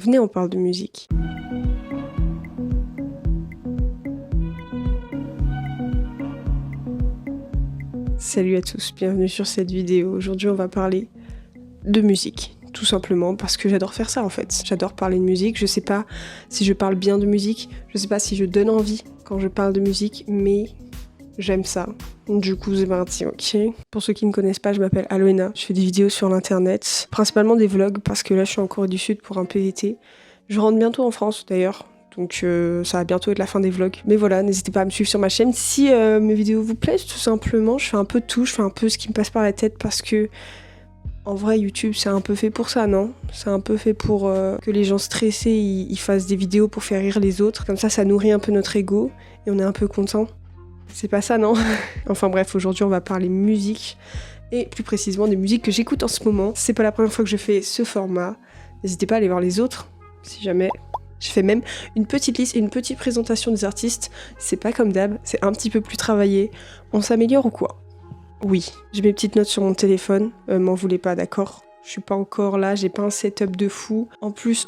Venez, on parle de musique. Salut à tous, bienvenue sur cette vidéo. Aujourd'hui on va parler de musique, tout simplement parce que j'adore faire ça en fait. J'adore parler de musique, je sais pas si je parle bien de musique, je sais pas si je donne envie quand je parle de musique, mais j'aime ça. Du coup c'est parti, ok. Pour ceux qui ne me connaissent pas, je m'appelle Aloena, je fais des vidéos sur l'internet, principalement des vlogs parce que là je suis en Corée du Sud pour un PVT. Je rentre bientôt en France d'ailleurs. Donc ça va bientôt être la fin des vlogs. Mais voilà, n'hésitez pas à me suivre sur ma chaîne si mes vidéos vous plaisent tout simplement. Je fais un peu de tout, je fais un peu ce qui me passe par la tête parce que en vrai YouTube c'est un peu fait pour ça, non? C'est un peu fait pour que les gens stressés ils fassent des vidéos pour faire rire les autres. Comme ça nourrit un peu notre ego et on est un peu content. C'est pas ça, non? Enfin bref, aujourd'hui on va parler musique et plus précisément des musiques que j'écoute en ce moment. C'est pas la première fois que je fais ce format. N'hésitez pas à aller voir les autres si jamais. Je fais même une petite liste et une petite présentation des artistes. C'est pas comme d'hab, c'est un petit peu plus travaillé. On s'améliore ou quoi? Oui, j'ai mes petites notes sur mon téléphone. M'en voulez pas, d'accord? Je suis pas encore là, j'ai pas un setup de fou. En plus,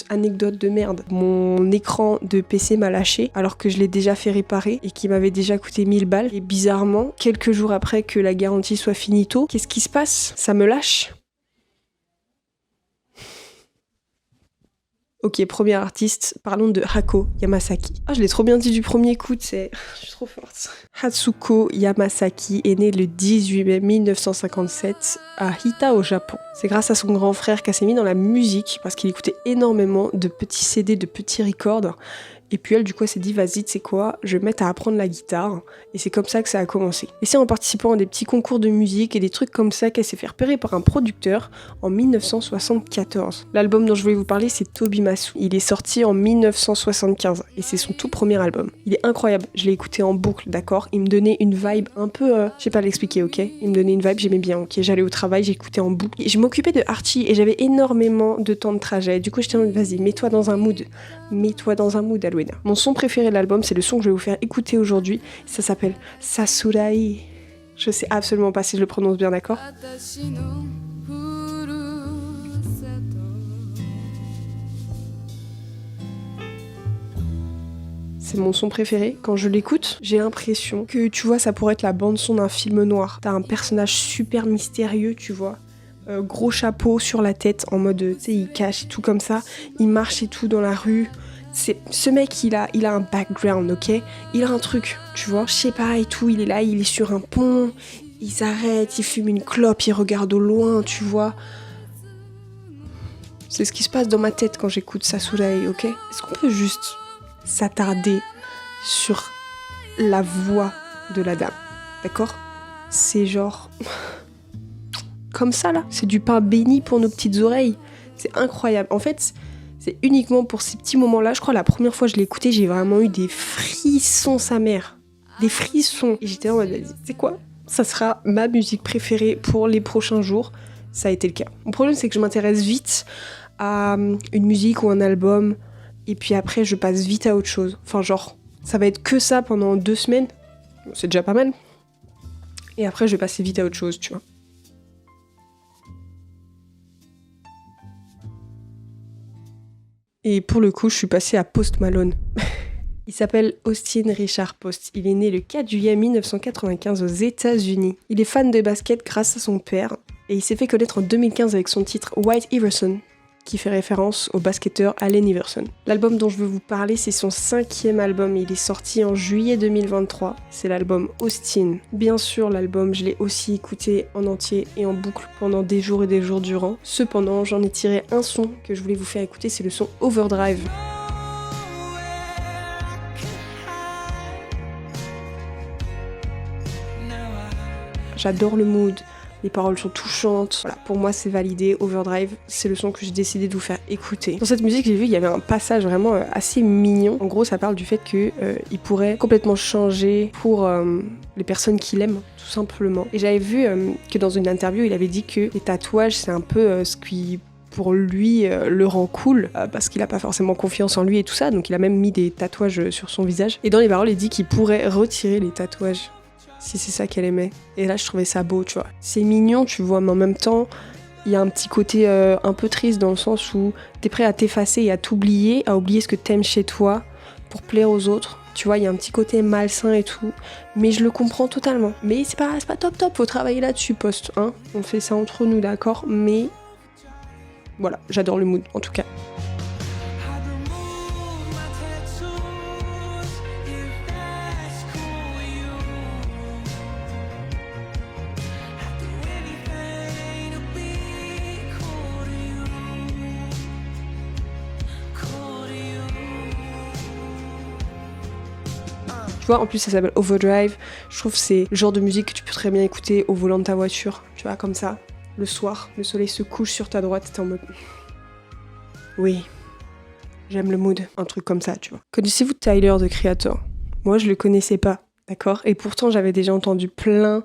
anecdote de merde. Mon écran de PC m'a lâché alors que je l'ai déjà fait réparer et qui m'avait déjà coûté 1000 balles. Et bizarrement, quelques jours après que la garantie soit finito, qu'est-ce qui se passe? Ça me lâche. Ok, premier artiste, parlons de Hako Yamasaki. Ah, je l'ai trop bien dit du premier coup, je suis trop forte. Hatsuko Yamasaki est né le 18 mai 1957 à Hita au Japon. C'est grâce à son grand frère qu'elle s'est mis dans la musique parce qu'il écoutait énormément de petits CD, de petits records. Et puis elle, du coup, elle s'est dit, vas-y, tu sais quoi, je vais me mettre à apprendre la guitare. Et c'est comme ça que ça a commencé. Et c'est en participant à des petits concours de musique et des trucs comme ça qu'elle s'est fait repérer par un producteur en 1974. L'album dont je voulais vous parler, c'est Tobimasu. Il est sorti en 1975 et c'est son tout premier album. Il est incroyable, je l'ai écouté en boucle, d'accord? Il me donnait une vibe un peu... je sais pas l'expliquer, ok? Il me donnait une vibe, j'aimais bien, ok? J'allais au travail, j'écoutais en boucle. Et je m'occupais de Archie et j'avais énormément de temps de trajet. Du coup, j'étais en mode, vas-y, mets-toi dans un mood. Mets-toi dans un mood, Aloena. Mon son préféré de l'album, c'est le son que je vais vous faire écouter aujourd'hui. Ça s'appelle Sasurai. Je sais absolument pas si je le prononce bien, d'accord? C'est mon son préféré. Quand je l'écoute, j'ai l'impression que, tu vois, ça pourrait être la bande-son d'un film noir. T'as un personnage super mystérieux, tu vois. Gros chapeau sur la tête, en mode, tu sais, il cache et tout comme ça. Il marche et tout dans la rue. Ce mec, il a un background, ok? Il a un truc, tu vois, je sais pas et tout, il est là, il est sur un pont, il s'arrête, il fume une clope, il regarde au loin, tu vois. C'est ce qui se passe dans ma tête quand j'écoute Sasurai, ok? Est-ce qu'on peut juste s'attarder sur la voix de la dame, d'accord? C'est genre... comme ça, là. C'est du pain béni pour nos petites oreilles. C'est incroyable. En fait... c'est uniquement pour ces petits moments-là. Je crois la première fois que je l'ai écouté, j'ai vraiment eu des frissons, sa mère. Des frissons. Et j'étais en mode, vas-y, c'est quoi? Ça sera ma musique préférée pour les prochains jours. Ça a été le cas. Mon problème, c'est que je m'intéresse vite à une musique ou un album. Et puis après, je passe vite à autre chose. Enfin, genre, ça va être que ça pendant 2 semaines. C'est déjà pas mal. Et après, je vais passer vite à autre chose, tu vois. Et pour le coup, je suis passée à Post Malone. Il s'appelle Austin Richard Post. Il est né le 4 juillet 1995 aux États-Unis. Il est fan de basket grâce à son père. Et il s'est fait connaître en 2015 avec son titre White Iverson, qui fait référence au basketteur Allen Iverson. L'album dont je veux vous parler, c'est son 5e album. Il est sorti en juillet 2023. C'est l'album Austin. Bien sûr, l'album, je l'ai aussi écouté en entier et en boucle pendant des jours et des jours durant. Cependant, j'en ai tiré un son que je voulais vous faire écouter, c'est le son Overdrive. J'adore le mood. Les paroles sont touchantes. Voilà, pour moi, c'est validé. Overdrive, c'est le son que j'ai décidé de vous faire écouter. Dans cette musique, j'ai vu, il y avait un passage vraiment assez mignon. En gros, ça parle du fait que il pourrait complètement changer pour les personnes qu'il aime, tout simplement. Et j'avais vu que dans une interview, il avait dit que les tatouages, c'est un peu ce qui... pour lui, le rend cool, parce qu'il a pas forcément confiance en lui et tout ça, donc il a même mis des tatouages sur son visage. Et dans les paroles, il dit qu'il pourrait retirer les tatouages, si c'est ça qu'elle aimait. Et là, je trouvais ça beau, tu vois. C'est mignon, tu vois, mais en même temps, il y a un petit côté un peu triste dans le sens où t'es prêt à t'effacer et à t'oublier, à oublier ce que t'aimes chez toi pour plaire aux autres. Tu vois, il y a un petit côté malsain et tout, mais je le comprends totalement. Mais c'est pas top, faut travailler là-dessus, poste, hein. On fait ça entre nous, d'accord, mais voilà, j'adore le mood, en tout cas. Tu vois, en plus ça s'appelle Overdrive. Je trouve que c'est le genre de musique que tu peux très bien écouter au volant de ta voiture. Tu vois, comme ça, le soir, le soleil se couche sur ta droite, t'es en mode... Oui, j'aime le mood. Un truc comme ça, tu vois. Connaissez-vous Tyler, The Creator ? Moi, je le connaissais pas, d'accord ? Et pourtant, j'avais déjà entendu plein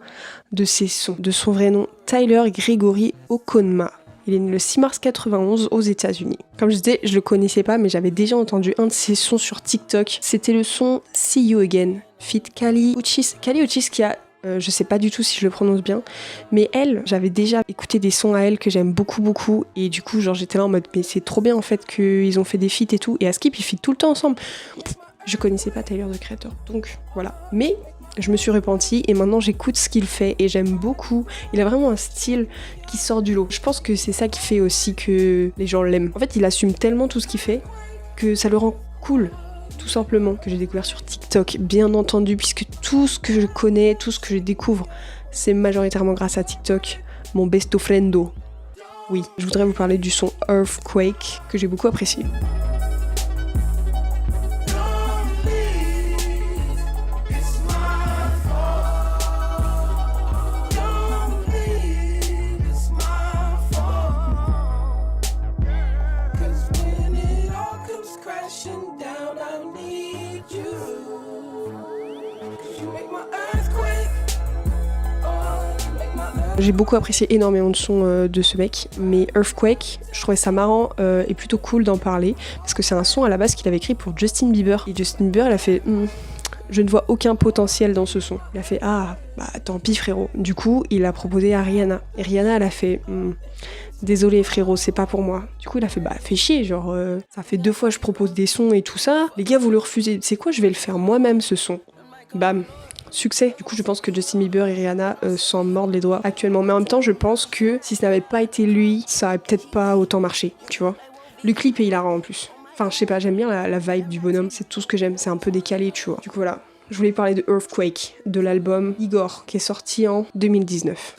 de ses sons. De son vrai nom, Tyler Gregory Okonma. Il est né le 6 mars 91 aux États-Unis. Comme je disais, je le connaissais pas, mais j'avais déjà entendu un de ses sons sur TikTok. C'était le son See You Again, feat. Kali Uchis. Kali Uchis qui a, je sais pas du tout si je le prononce bien, mais elle, j'avais déjà écouté des sons à elle que j'aime beaucoup, et du coup, genre j'étais là en mode, mais c'est trop bien en fait qu'ils ont fait des feats et tout, et à Skip ils feat tout le temps ensemble. Je connaissais pas Tyler, The Creator, donc voilà. Mais je me suis repentie et maintenant j'écoute ce qu'il fait et j'aime beaucoup. Il a vraiment un style qui sort du lot. Je pense que c'est ça qui fait aussi que les gens l'aiment. En fait, il assume tellement tout ce qu'il fait que ça le rend cool, tout simplement. Que j'ai découvert sur TikTok, bien entendu, puisque tout ce que je connais, tout ce que je découvre, c'est majoritairement grâce à TikTok, mon besto friendo. Oui, je voudrais vous parler du son Earthquake que j'ai beaucoup apprécié. J'ai beaucoup apprécié énormément de sons de ce mec, mais Earthquake, je trouvais ça marrant et plutôt cool d'en parler, parce que c'est un son à la base qu'il avait écrit pour Justin Bieber. Et Justin Bieber, il a fait je ne vois aucun potentiel dans ce son. Il a fait bah tant pis frérot. Du coup, il a proposé à Rihanna. Et Rihanna, elle a fait désolé frérot, c'est pas pour moi. Du coup, il a fait fais chier, genre ça fait 2 fois que je propose des sons et tout ça. Les gars, vous le refusez. C'est quoi, je vais le faire moi-même ce son. Bam. Succès. Du coup, je pense que Justin Bieber et Rihanna s'en mordent les doigts actuellement. Mais en même temps, je pense que si ce n'avait pas été lui, ça aurait peut-être pas autant marché, tu vois. Le clip est hilarant en plus. Enfin, je sais pas, j'aime bien la vibe du bonhomme. C'est tout ce que j'aime. C'est un peu décalé, tu vois. Du coup, voilà. Je voulais parler de Earthquake, de l'album Igor, qui est sorti en 2019.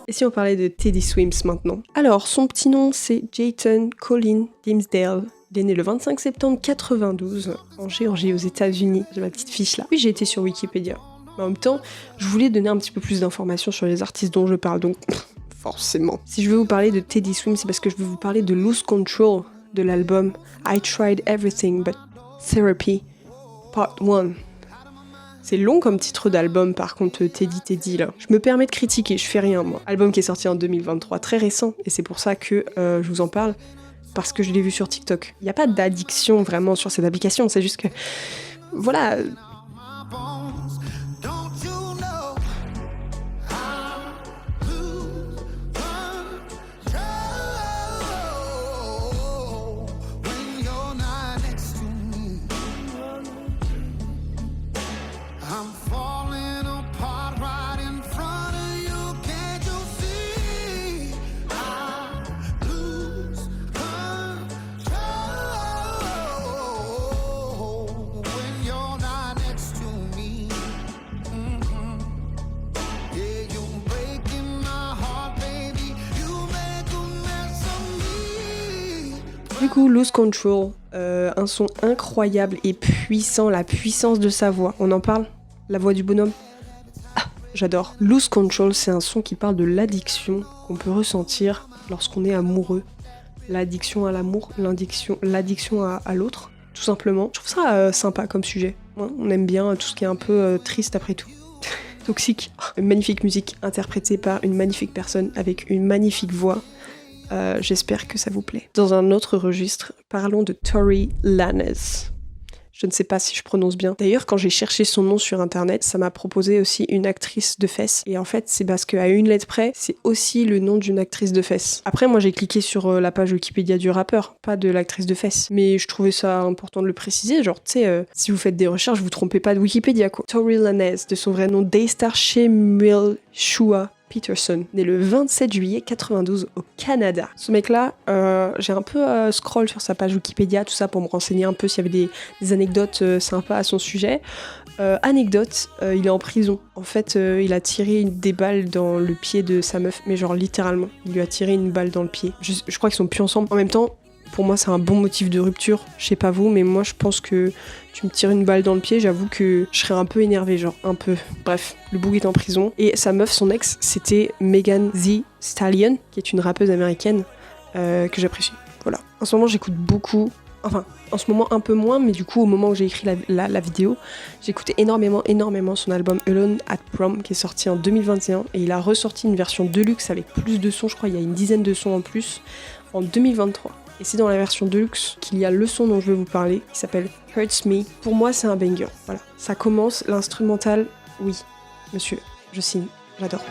Et si on parlait de Teddy Swims maintenant ? Alors, son petit nom, c'est Jayton Colin Dimsdale. Il est né le 25 septembre 92 en Géorgie, aux États-Unis. J'ai ma petite fiche là. Puis j'ai été sur Wikipédia. Mais en même temps, je voulais donner un petit peu plus d'informations sur les artistes dont je parle, donc forcément. Si je veux vous parler de Teddy Swims, c'est parce que je veux vous parler de Lose Control, de l'album I Tried Everything But Therapy, Part 1. C'est long comme titre d'album, par contre, Teddy là. Je me permets de critiquer, je fais rien moi. Album qui est sorti en 2023, très récent, et c'est pour ça que je vous en parle, parce que je l'ai vu sur TikTok. Il n'y a pas d'addiction vraiment sur cette application, c'est juste que... Voilà... Du coup, Lose Control, un son incroyable et puissant, la puissance de sa voix. On en parle ? La voix du bonhomme ? Ah, j'adore. Lose Control, c'est un son qui parle de l'addiction qu'on peut ressentir lorsqu'on est amoureux. L'addiction à l'amour, l'addiction à l'autre, tout simplement. Je trouve ça sympa comme sujet. Ouais, on aime bien tout ce qui est un peu triste après tout. Toxique. Une magnifique musique interprétée par une magnifique personne avec une magnifique voix. J'espère que ça vous plaît. Dans un autre registre, parlons de Tory Lanez. Je ne sais pas si je prononce bien. D'ailleurs, quand j'ai cherché son nom sur internet, ça m'a proposé aussi une actrice de fesses. Et en fait, c'est parce qu'à une lettre près, c'est aussi le nom d'une actrice de fesses. Après, moi, j'ai cliqué sur la page Wikipédia du rappeur, pas de l'actrice de fesses. Mais je trouvais ça important de le préciser. Genre, tu sais, si vous faites des recherches, vous trompez pas de Wikipédia, quoi. Tory Lanez, de son vrai nom, Daystar Shemuel Shua Peterson, né le 27 juillet 92 au Canada. Ce mec-là, j'ai un peu scroll sur sa page Wikipédia, tout ça, pour me renseigner un peu s'il y avait des anecdotes sympas à son sujet. Anecdote, il est en prison. En fait, il a tiré des balles dans le pied de sa meuf, mais genre littéralement. Il lui a tiré une balle dans le pied. Je crois qu'ils sont plus ensemble. En même temps, pour moi, c'est un bon motif de rupture. Je sais pas vous, mais moi, je pense que tu me tires une balle dans le pied, j'avoue que je serais un peu énervée, genre un peu. Bref, le boug est en prison. Et sa meuf, son ex, c'était Megan Thee Stallion, qui est une rappeuse américaine que j'apprécie. Voilà. En ce moment, j'écoute beaucoup. Enfin, en ce moment, un peu moins, mais du coup, au moment où j'ai écrit la vidéo, j'écoutais énormément son album Alone at Prom, qui est sorti en 2021. Et il a ressorti une version deluxe avec plus de sons, je crois, il y a une dizaine de sons en plus, en 2023. Et c'est dans la version deluxe qu'il y a le son dont je vais vous parler, qui s'appelle Hurts Me. Pour moi, c'est un banger. Voilà. Ça commence, l'instrumental, oui, monsieur, je signe, j'adore.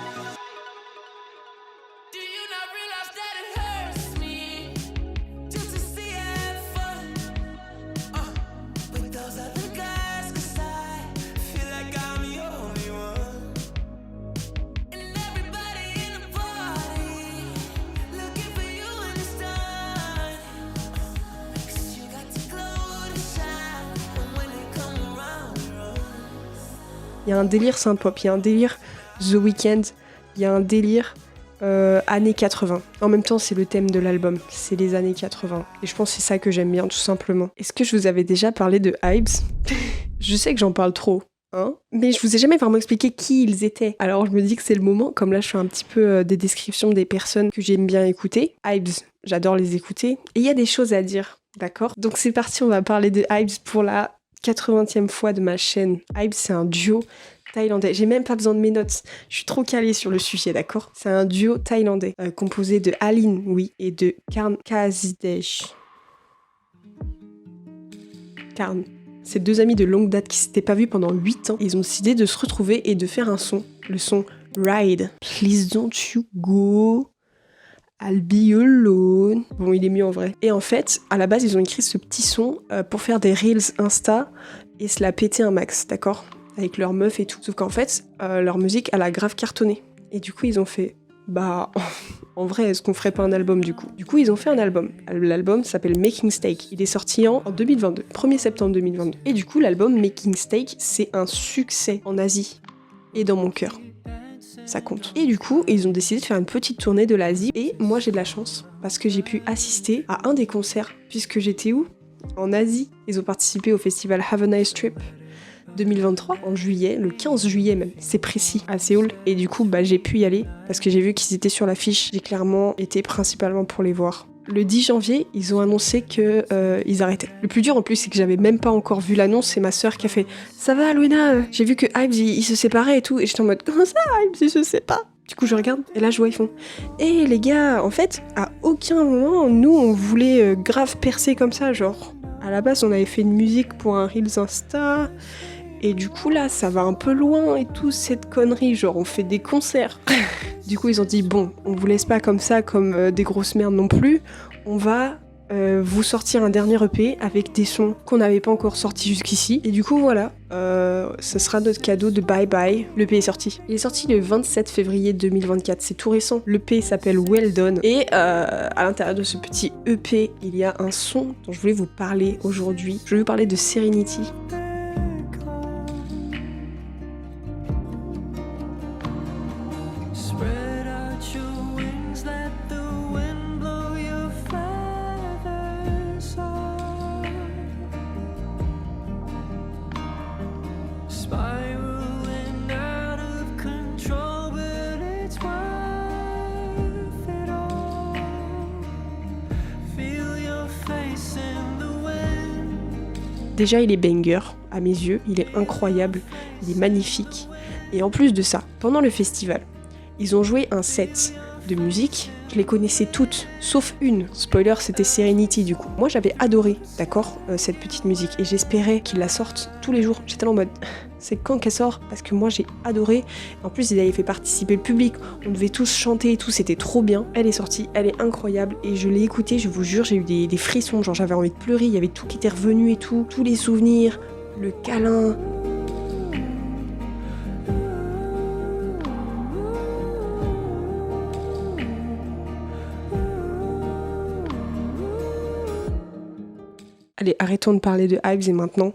Il y a un délire synth-pop, il y a un délire The Weeknd, il y a un délire années 80. En même temps, c'est le thème de l'album, c'est les années 80. Et je pense que c'est ça que j'aime bien, tout simplement. Est-ce que je vous avais déjà parlé de Hybes? Je sais que j'en parle trop, hein, mais je vous ai jamais vraiment expliqué qui ils étaient. Alors je me dis que c'est le moment, comme là je fais un petit peu des descriptions des personnes que j'aime bien écouter. Hybes, j'adore les écouter. Et il y a des choses à dire, d'accord? Donc c'est parti, on va parler de Hybes pour la 80e fois de ma chaîne. Hybes, c'est un duo thaïlandais. J'ai même pas besoin de mes notes. Je suis trop calée sur le sujet, d'accord? C'est un duo thaïlandais composé de Aline, oui, et de Karn Kazidesh. Karn. C'est deux amis de longue date qui s'étaient pas vus pendant 8 ans. Ils ont décidé de se retrouver et de faire un son. Le son Ride. Please don't you go. I'll be alone. Bon, il est mieux en vrai. Et en fait, à la base, ils ont écrit ce petit son pour faire des reels Insta et se la péter un max, d'accord? Avec leur meuf et tout. Sauf qu'en fait, leur musique, elle a grave cartonné. Et du coup, ils ont fait, bah, en vrai, est-ce qu'on ferait pas un album du coup? Du coup, ils ont fait un album. L'album s'appelle Making Steak. Il est sorti en 2022, 1er septembre 2022. Et du coup, l'album Making Steak, c'est un succès en Asie et dans mon cœur. Ça compte. Et du coup, ils ont décidé de faire une petite tournée de l'Asie. Et moi, j'ai de la chance parce que j'ai pu assister à un des concerts. Puisque j'étais où? En Asie. Ils ont participé au festival Have a Nice Trip 2023, en juillet, le 15 juillet même. C'est précis, à Séoul. Et du coup, j'ai pu y aller parce que j'ai vu qu'ils étaient sur l'affiche. J'ai clairement été principalement pour les voir. Le 10 janvier, ils ont annoncé que ils arrêtaient. Le plus dur en plus, c'est que j'avais même pas encore vu l'annonce. C'est ma sœur qui a fait « Ça va, Luena, j'ai vu que Hybes, il se séparait et tout. » Et j'étais en mode « Comment ça, Hybes, il se sépare ?» Du coup, je regarde et là, je vois, ils font « Eh les gars, en fait, à aucun moment, nous, on voulait grave percer comme ça. Genre, à la base, on avait fait une musique pour un Reels Insta. Et du coup, là, ça va un peu loin et tout, cette connerie. Genre, on fait des concerts. » Du coup, ils ont dit, bon, on vous laisse pas comme ça, comme des grosses merdes non plus. On va vous sortir un dernier EP avec des sons qu'on n'avait pas encore sortis jusqu'ici. Et du coup, voilà, ce sera notre cadeau de bye bye. L'EP est sorti. Il est sorti le 27 février 2024. C'est tout récent. L'EP s'appelle Well Done. Et à l'intérieur de ce petit EP, il y a un son dont je voulais vous parler aujourd'hui. Je vais vous parler de Serenity. Déjà, il est banger, à mes yeux, il est incroyable, il est magnifique. Et en plus de ça, pendant le festival, ils ont joué un set de musique, je les connaissais toutes, sauf une. Spoiler, c'était Serenity du coup. Moi j'avais adoré, d'accord, cette petite musique, et j'espérais qu'ils la sortent tous les jours. J'étais là en mode, c'est quand qu'elle sort? Parce que moi j'ai adoré. En plus ils avaient fait participer le public, on devait tous chanter et tout, c'était trop bien. Elle est sortie, elle est incroyable, et je l'ai écoutée, je vous jure, j'ai eu des frissons, genre j'avais envie de pleurer, il y avait tout qui était revenu et tout, tous les souvenirs, le câlin. Allez, arrêtons de parler de Hypes et maintenant,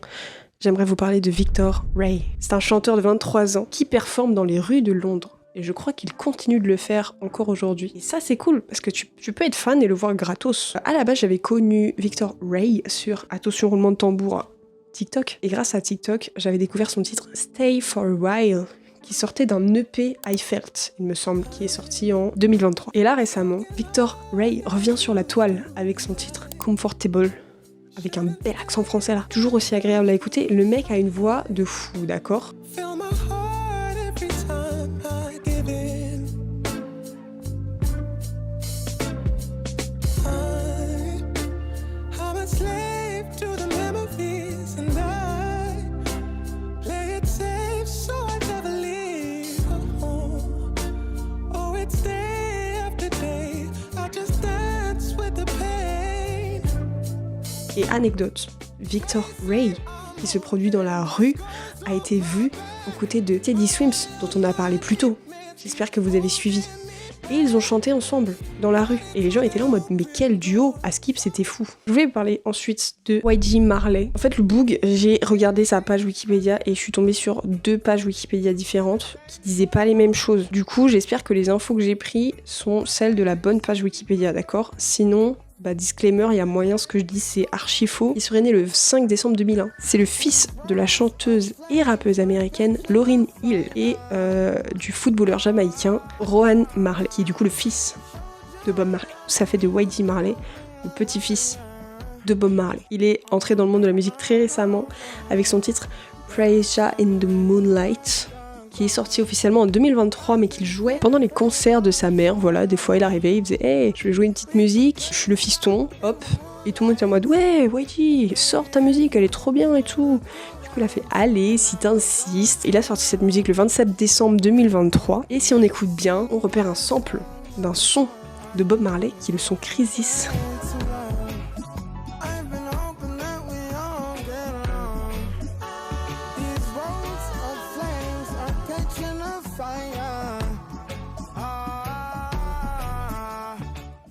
j'aimerais vous parler de Victor Ray. C'est un chanteur de 23 ans qui performe dans les rues de Londres. Et je crois qu'il continue de le faire encore aujourd'hui. Et ça, c'est cool, parce que tu peux être fan et le voir gratos. À la base, j'avais connu Victor Ray sur, attention, roulement de tambour, TikTok. Et grâce à TikTok, j'avais découvert son titre Stay for a While, qui sortait d'un EP I Felt, il me semble, qui est sorti en 2023. Et là, récemment, Victor Ray revient sur la toile avec son titre Comfortable, avec un bel accent français là, toujours aussi agréable à écouter. Le mec a une voix de fou, d'accord? Et anecdote, Victor Ray, qui se produit dans la rue, a été vu aux côtés de Teddy Swims, dont on a parlé plus tôt. J'espère que vous avez suivi. Et ils ont chanté ensemble, dans la rue. Et les gens étaient là en mode, mais quel duo! À Skip, c'était fou. Je voulais vous parler ensuite de YG Marley. En fait, le Boog, j'ai regardé sa page Wikipédia et je suis tombée sur 2 pages Wikipédia différentes qui disaient pas les mêmes choses. Du coup, j'espère que les infos que j'ai prises sont celles de la bonne page Wikipédia, d'accord? Sinon, disclaimer, il y a moyen, ce que je dis c'est archi faux. Il serait né le 5 décembre 2001. C'est le fils de la chanteuse et rappeuse américaine Lauryn Hill et du footballeur jamaïcain Rohan Marley, qui est du coup le fils de Bob Marley. Ça fait de YG Marley le petit-fils de Bob Marley. Il est entré dans le monde de la musique très récemment avec son titre Praise Jah in the Moonlight, qui est sorti officiellement en 2023, mais qu'il jouait pendant les concerts de sa mère. Voilà, des fois il arrivait, il faisait « Hey, je vais jouer une petite musique, je suis le fiston, hop !» Et tout le monde était en mode « Ouais, YG, sors ta musique, elle est trop bien et tout !» Du coup, il a fait « Allez, si t'insistes !» Il a sorti cette musique le 27 décembre 2023. Et si on écoute bien, on repère un sample d'un son de Bob Marley, qui est le son Crisis.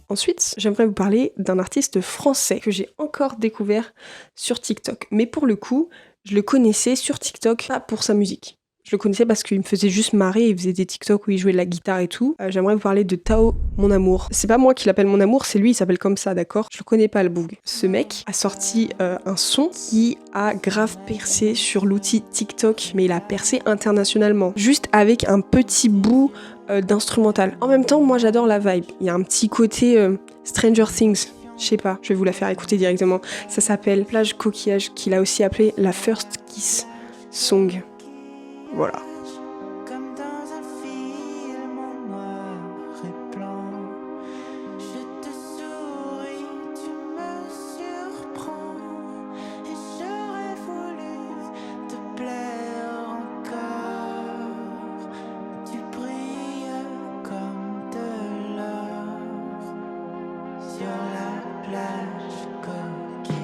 Ensuite, j'aimerais vous parler d'un artiste français que j'ai encore découvert sur TikTok. Mais pour le coup, je le connaissais sur TikTok, pas pour sa musique. Je le connaissais parce qu'il me faisait juste marrer, il faisait des TikTok où il jouait de la guitare et tout. J'aimerais vous parler de Tao, mon amour. C'est pas moi qui l'appelle mon amour, c'est lui, il s'appelle comme ça, d'accord? Je le connais pas, le Boog. Ce mec a sorti un son qui a grave percé sur l'outil TikTok, mais il a percé internationalement. Juste avec un petit bout d'instrumental. En même temps, moi j'adore la vibe. Il y a un petit côté Stranger Things. Je sais pas, je vais vous la faire écouter directement. Ça s'appelle Plage Coquillage, qu'il a aussi appelé la First Kiss Song. Voilà. Comme dans un film en noir et blanc, je te souris, tu me surprends, et j'aurais voulu te plaire encore. Tu brilles comme de l'or sur la plage coquillage.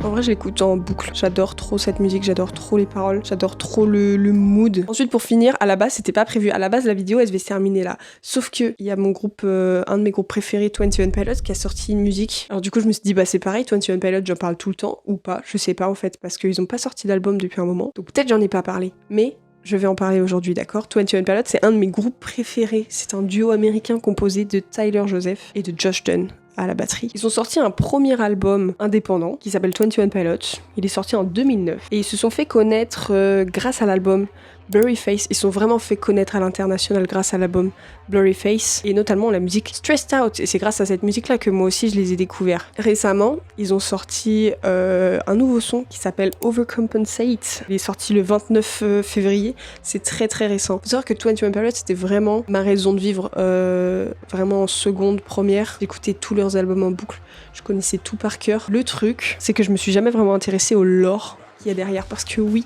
En vrai, je l'écoute en boucle. J'adore trop cette musique, j'adore trop les paroles, j'adore trop le mood. Ensuite, pour finir, à la base, c'était pas prévu. À la base, la vidéo, elle devait se terminer là. Sauf que il y a mon groupe, un de mes groupes préférés, 21 Pilots, qui a sorti une musique. Alors du coup, je me suis dit, c'est pareil, 21 Pilots, j'en parle tout le temps ou pas. Je sais pas en fait, parce qu'ils ont pas sorti d'album depuis un moment. Donc peut-être j'en ai pas parlé. Mais je vais en parler aujourd'hui, d'accord? 21 Pilots, c'est un de mes groupes préférés. C'est un duo américain composé de Tyler Joseph et de Josh Dun à la batterie. Ils ont sorti un premier album indépendant qui s'appelle 21 Pilots. Il est sorti en 2009 et ils se sont fait connaître grâce à l'album Blurryface, ils sont vraiment fait connaître à l'international grâce à l'album Blurryface et notamment la musique Stressed Out. Et c'est grâce à cette musique-là que moi aussi je les ai découverts. Récemment, ils ont sorti un nouveau son qui s'appelle Overcompensate. Il est sorti le 29 février. C'est très très récent. Faut savoir que 21 Pilots c'était vraiment ma raison de vivre, vraiment en seconde, première. J'écoutais tous leurs albums en boucle. Je connaissais tout par cœur. Le truc, c'est que je me suis jamais vraiment intéressée au lore qu'il y a derrière parce que oui,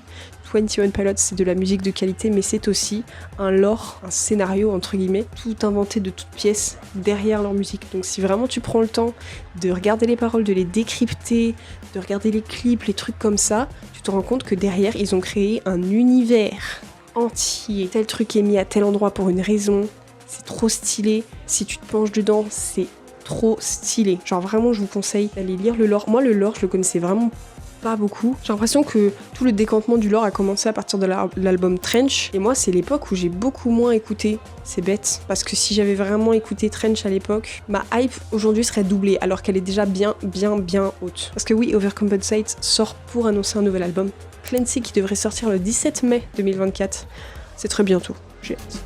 21 Pilots, c'est de la musique de qualité, mais c'est aussi un lore, un scénario, entre guillemets, tout inventé de toutes pièces derrière leur musique. Donc si vraiment tu prends le temps de regarder les paroles, de les décrypter, de regarder les clips, les trucs comme ça, tu te rends compte que derrière, ils ont créé un univers entier. Tel truc est mis à tel endroit pour une raison, c'est trop stylé. Si tu te penches dedans, c'est trop stylé. Genre vraiment, je vous conseille d'aller lire le lore. Moi, le lore, je le connaissais vraiment pas beaucoup. J'ai l'impression que tout le décantement du lore a commencé à partir de l'album Trench. Et moi, c'est l'époque où j'ai beaucoup moins écouté. C'est bête. Parce que si j'avais vraiment écouté Trench à l'époque, ma hype aujourd'hui serait doublée. Alors qu'elle est déjà bien haute. Parce que oui, Overcompensate sort pour annoncer un nouvel album. Clancy qui devrait sortir le 17 mai 2024. C'est très bientôt. J'ai hâte.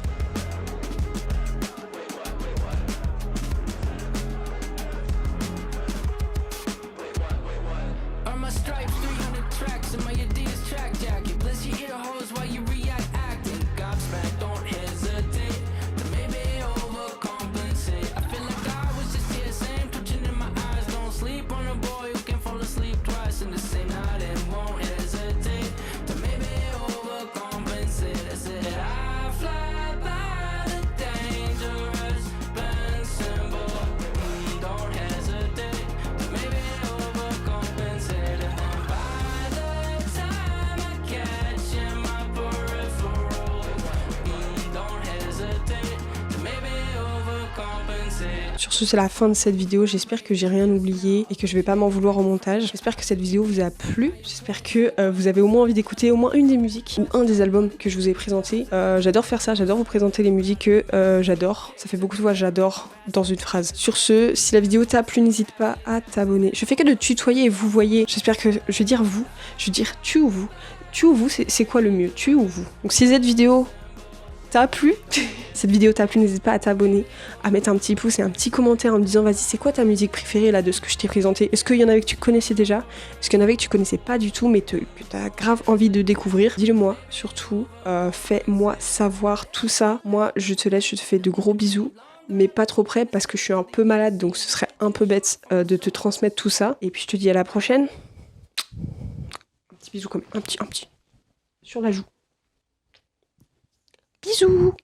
Sur ce, c'est la fin de cette vidéo. J'espère que j'ai rien oublié et que je vais pas m'en vouloir au montage. J'espère que cette vidéo vous a plu. J'espère que vous avez au moins envie d'écouter au moins une des musiques ou un des albums que je vous ai présentés. J'adore faire ça, j'adore vous présenter les musiques que j'adore. Ça fait beaucoup de fois j'adore dans une phrase. Sur ce, si la vidéo t'a plu, n'hésite pas à t'abonner. Je fais que de tutoyer et vous voyez. J'espère que je vais dire vous, je vais dire tu ou vous. Tu ou vous, c'est quoi le mieux? Tu ou vous? Donc si cette vidéo t'a plu, cette vidéo t'a plu, n'hésite pas à t'abonner, à mettre un petit pouce et un petit commentaire en me disant vas-y c'est quoi ta musique préférée là de ce que je t'ai présenté. Est-ce qu'il y en avait que tu connaissais déjà? Est-ce qu'il y en avait que tu connaissais pas du tout mais que t'as grave envie de découvrir? Dis-le moi surtout, fais-moi savoir tout ça. Moi je te laisse, je te fais de gros bisous. Mais pas trop près parce que je suis un peu malade donc ce serait un peu bête de te transmettre tout ça. Et puis je te dis à la prochaine. Un petit bisou comme un petit sur la joue. Bisous.